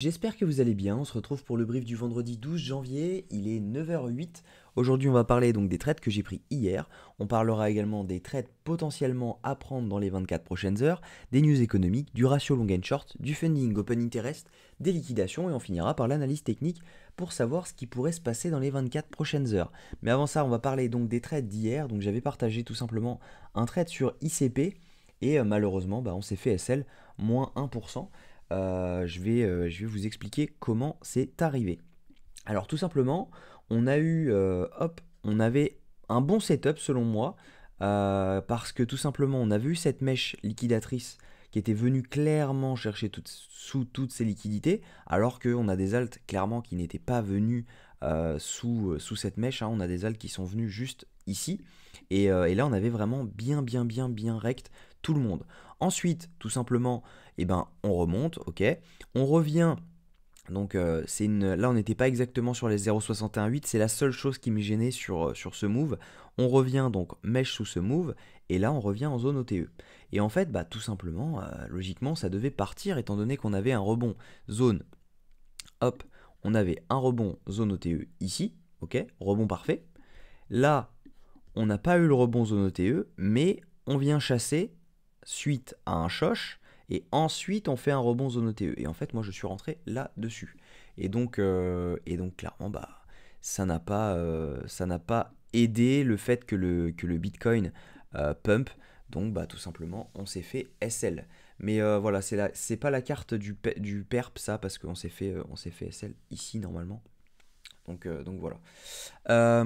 J'espère que vous allez bien, on se retrouve pour le brief du vendredi 12 janvier, il est 9h08. Aujourd'hui on va parler donc des trades que j'ai pris hier, on parlera également des trades potentiellement à prendre dans les 24 prochaines heures, des news économiques, du ratio long and short, du funding open interest, des liquidations et on finira par l'analyse technique pour savoir ce qui pourrait se passer dans les 24 prochaines heures. Mais avant ça on va parler donc des trades d'hier, donc j'avais partagé tout simplement un trade sur ICP et malheureusement on s'est fait SL moins 1%. Je vais vous expliquer comment c'est arrivé. Alors tout simplement, on avait un bon setup selon moi, parce que tout simplement on avait eu cette mèche liquidatrice qui était venue clairement chercher sous toutes ces liquidités, alors qu'on a des alts clairement qui n'étaient pas venus sous cette mèche, hein. On a des alts qui sont venus juste ici, et là on avait vraiment bien rect tout le monde. Ensuite, tout simplement, on remonte, ok, on revient. Donc là on n'était pas exactement sur les 0,618, c'est la seule chose qui me gênait sur ce move. On revient donc mèche sous ce move, et là on revient en zone OTE. Et en fait, tout simplement, logiquement, ça devait partir étant donné qu'on avait un rebond zone, hop, on avait un rebond zone OTE ici, ok, rebond parfait. Là, on n'a pas eu le rebond zone OTE, mais on vient chasser suite à un choche, et ensuite on fait un rebond zone OTE. Et en fait, moi je suis rentré là-dessus. Et donc clairement, ça n'a pas aidé le fait que le Bitcoin pump. Donc tout simplement, on s'est fait SL. Mais voilà, c'est pas la carte du perp ça, parce qu'on s'est fait SL ici normalement. Donc voilà.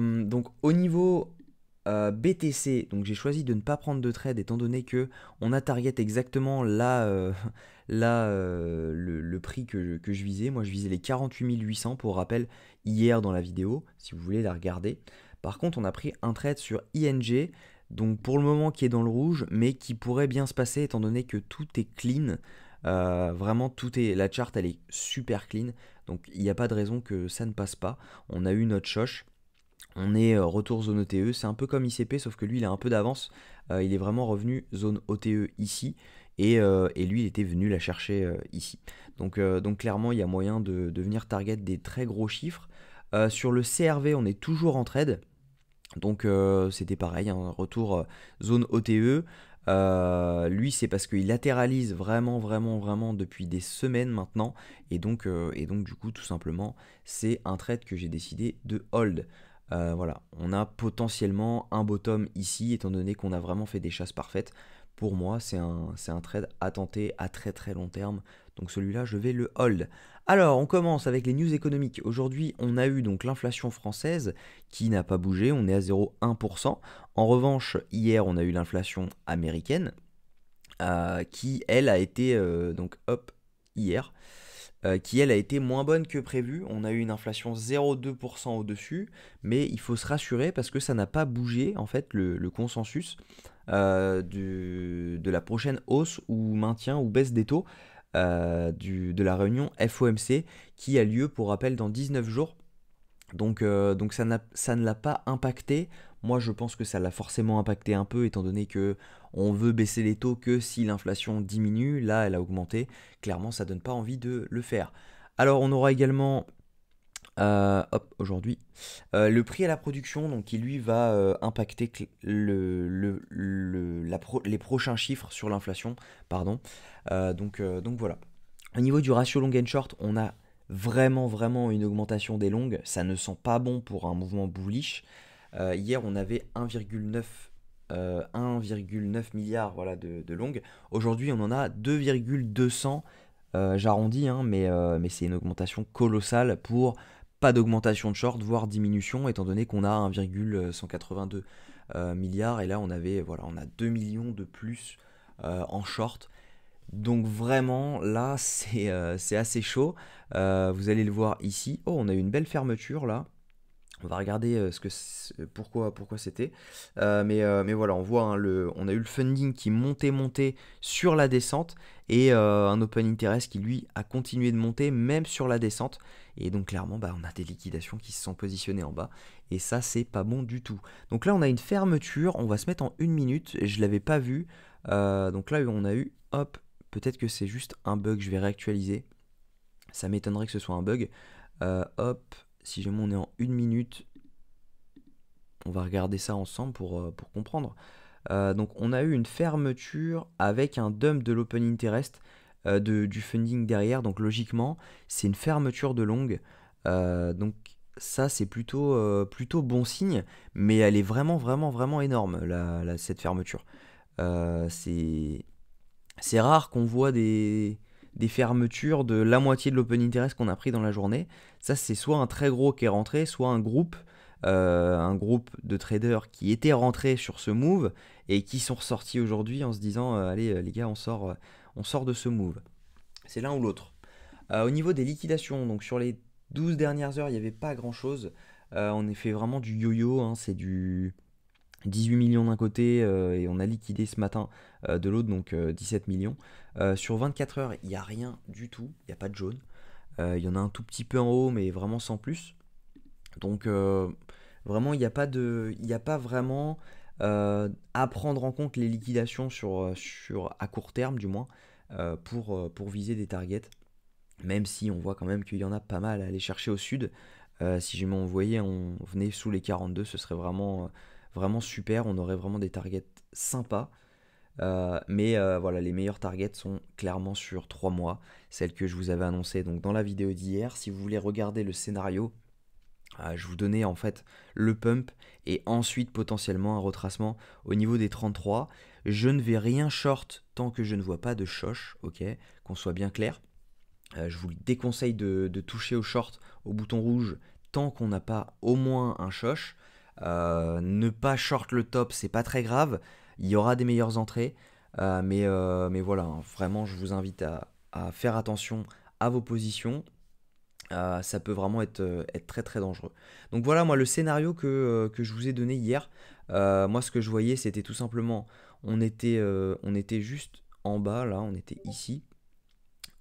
Donc au niveau BTC, donc j'ai choisi de ne pas prendre de trade étant donné que on a target exactement là, le prix que je visais. Moi je visais les 48 800 pour rappel hier dans la vidéo, si vous voulez la regarder. Par contre on a pris un trade sur ING, donc pour le moment qui est dans le rouge, mais qui pourrait bien se passer étant donné que tout est clean. Vraiment la chart elle est super clean, donc il n'y a pas de raison que ça ne passe pas. On a eu notre choche. On est retour zone OTE, c'est un peu comme ICP, sauf que lui il a un peu d'avance. Il est vraiment revenu zone OTE ici, et lui il était venu la chercher ici. Donc clairement il y a moyen de venir target des très gros chiffres. Sur le CRV on est toujours en trade, donc c'était pareil, un retour zone OTE. Lui c'est parce qu'il latéralise vraiment depuis des semaines maintenant, et donc du coup tout simplement c'est un trade que j'ai décidé de hold. Voilà, on a potentiellement un bottom ici, étant donné qu'on a vraiment fait des chasses parfaites. Pour moi, c'est un trade à tenter à très long terme. Donc celui-là, je vais le hold. Alors, on commence avec les news économiques. Aujourd'hui, on a eu donc l'inflation française qui n'a pas bougé, on est à 0,1%. En revanche, hier, on a eu l'inflation américaine qui, elle, a été, donc hop, hier, qui elle a été moins bonne que prévu. On a eu une inflation 0,2% au-dessus, mais il faut se rassurer parce que ça n'a pas bougé en fait le consensus de la prochaine hausse ou maintien ou baisse des taux de la réunion FOMC qui a lieu pour rappel dans 19 jours. Donc ça ne l'a pas impacté. Moi je pense que ça l'a forcément impacté un peu étant donné que on veut baisser les taux que si l'inflation diminue. Là elle a augmenté. Clairement ça donne pas envie de le faire. Alors on aura également aujourd'hui le prix à la production donc qui lui va impacter les prochains chiffres sur l'inflation. Pardon. Donc voilà. Au niveau du ratio long and short, on a vraiment une augmentation des longues. Ça ne sent pas bon pour un mouvement bullish. Hier, on avait 1,9 milliard voilà, de longues. Aujourd'hui, on en a 2,200. J'arrondis, hein, mais c'est une augmentation colossale pour pas d'augmentation de short, voire diminution, étant donné qu'on a 1,182 milliards. Et là, on a 2 millions de plus en short. Donc vraiment, là, c'est assez chaud. Vous allez le voir ici. Oh, on a eu une belle fermeture là. On va regarder pourquoi c'était. Mais voilà, on voit, hein, on a eu le funding qui montait sur la descente et un open interest qui lui a continué de monter même sur la descente. Et donc clairement, on a des liquidations qui se sont positionnées en bas. Et ça, c'est pas bon du tout. Donc là, on a une fermeture. On va se mettre en 1 minute. Je l'avais pas vu. Donc là, on a eu, hop, peut-être que c'est juste un bug. Je vais réactualiser. Ça m'étonnerait que ce soit un bug. Hop, si jamais on est en 1 minute, on va regarder ça ensemble pour comprendre. Donc on a eu une fermeture avec un dump de l'open interest du funding derrière. Donc logiquement, c'est une fermeture de longue. Donc ça, c'est plutôt bon signe. Mais elle est vraiment, vraiment, vraiment énorme, cette fermeture. C'est rare qu'on voit des fermetures de la moitié de l'open interest qu'on a pris dans la journée. Ça, c'est soit un très gros qui est rentré, soit un groupe de traders qui étaient rentrés sur ce move et qui sont ressortis aujourd'hui en se disant allez les gars, on sort de ce move. C'est l'un ou l'autre. Au niveau des liquidations, donc sur les 12 dernières heures, il n'y avait pas grand chose. On a fait vraiment du yo-yo, hein, c'est du 18 millions d'un côté et on a liquidé ce matin de l'autre, donc 17 millions. Sur 24 heures, il n'y a rien du tout, il n'y a pas de jaune. Il y en a un tout petit peu en haut, mais vraiment sans plus. Donc vraiment, il n'y a pas vraiment à prendre en compte les liquidations à court terme, du moins, pour viser des targets. Même si on voit quand même qu'il y en a pas mal à aller chercher au sud. Si jamais on voyait, on venait sous les 42, ce serait vraiment super. On aurait vraiment des targets sympas. Mais voilà, les meilleurs targets sont clairement sur 3 mois. Celles que je vous avais annoncées donc, dans la vidéo d'hier. Si vous voulez regarder le scénario, je vous donnais en fait le pump et ensuite potentiellement un retracement au niveau des 33. Je ne vais rien short tant que je ne vois pas de shosh, ok, qu'on soit bien clair. Je vous déconseille de toucher au short, au bouton rouge, tant qu'on n'a pas au moins un shosh. Ne pas short le top, c'est pas très grave. Il y aura des meilleures entrées. Mais voilà, hein, vraiment, je vous invite à faire attention à vos positions. Ça peut vraiment être très très dangereux. Donc voilà, moi, le scénario que je vous ai donné hier, moi, ce que je voyais, c'était tout simplement, on était juste en bas, là, on était ici.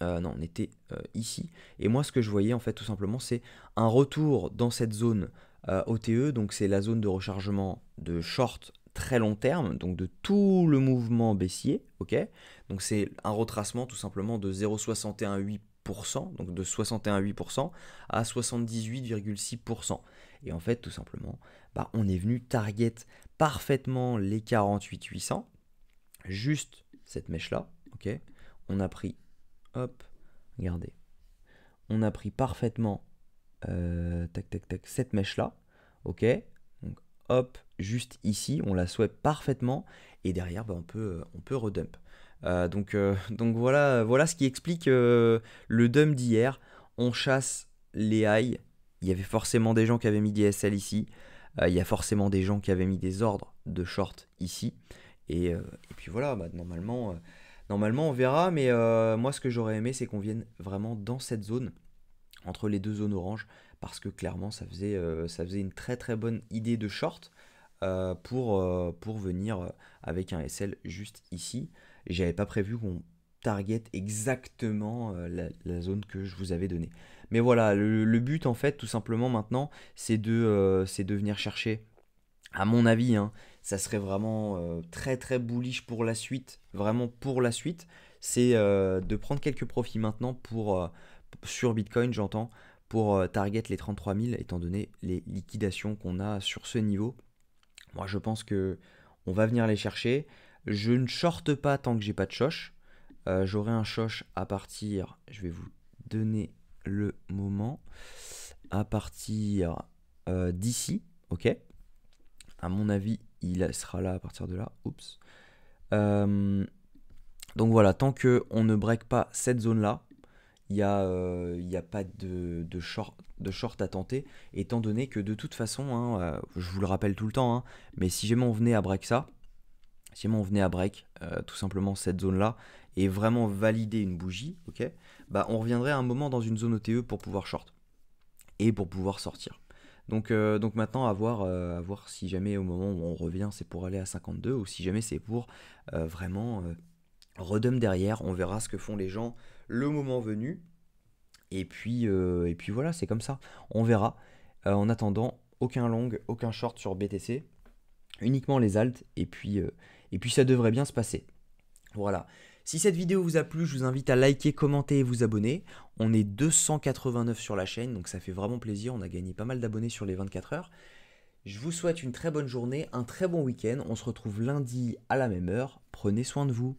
Non, on était ici. Et moi, ce que je voyais, en fait, tout simplement, c'est un retour dans cette zone OTE. Donc, c'est la zone de rechargement de short très long terme, donc de tout le mouvement baissier. Ok. Donc, c'est un retracement tout simplement de 0,618%, donc de 61,8% à 78,6%. Et en fait, tout simplement, bah, on est venu target parfaitement les 48,800, juste cette mèche-là. Ok. On a pris. Hop, regardez. On a pris parfaitement cette mèche-là. Ok. Donc, hop, juste ici, on la sweep parfaitement. Et derrière, bah, on peut redump. Donc voilà ce qui explique le dump d'hier. On chasse les highs. Il y avait forcément des gens qui avaient mis des SL ici. Il y a forcément des gens qui avaient mis des ordres de short ici. Et puis voilà, bah, normalement, on verra, mais moi, ce que j'aurais aimé, c'est qu'on vienne vraiment dans cette zone, entre les deux zones orange, parce que clairement, ça faisait une très très bonne idée de short pour venir avec un SL juste ici. Et j'avais pas prévu qu'on target exactement la zone que je vous avais donnée. Mais voilà, le but, en fait, tout simplement maintenant, c'est de venir chercher, à mon avis, hein, ça serait vraiment très très bullish pour la suite, vraiment pour la suite, c'est de prendre quelques profits maintenant sur Bitcoin, j'entends, pour target les 33 000, étant donné les liquidations qu'on a sur ce niveau. Moi, je pense que on va venir les chercher. Je ne shorte pas tant que j'ai pas de shosh. J'aurai un shosh à partir, je vais vous donner le moment, à partir d'ici, ok. À mon avis, il sera là à partir de là. Oups. Donc voilà, tant qu'on ne break pas cette zone-là, il n'y a pas de short à tenter, étant donné que de toute façon, hein, je vous le rappelle tout le temps, hein, mais si jamais on venait à break ça, si jamais on venait à break tout simplement cette zone-là, et vraiment valider une bougie, ok, bah on reviendrait à un moment dans une zone OTE pour pouvoir short, et pour pouvoir sortir. Donc maintenant, à voir si jamais au moment où on revient, c'est pour aller à 52 ou si jamais c'est pour vraiment redump derrière. On verra ce que font les gens le moment venu. Et puis voilà, c'est comme ça. On verra. En attendant, aucun long, aucun short sur BTC. Uniquement les alts. Et puis ça devrait bien se passer. Voilà. Si cette vidéo vous a plu, je vous invite à liker, commenter et vous abonner. On est 289 sur la chaîne, donc ça fait vraiment plaisir. On a gagné pas mal d'abonnés sur les 24 heures. Je vous souhaite une très bonne journée, un très bon week-end. On se retrouve lundi à la même heure. Prenez soin de vous.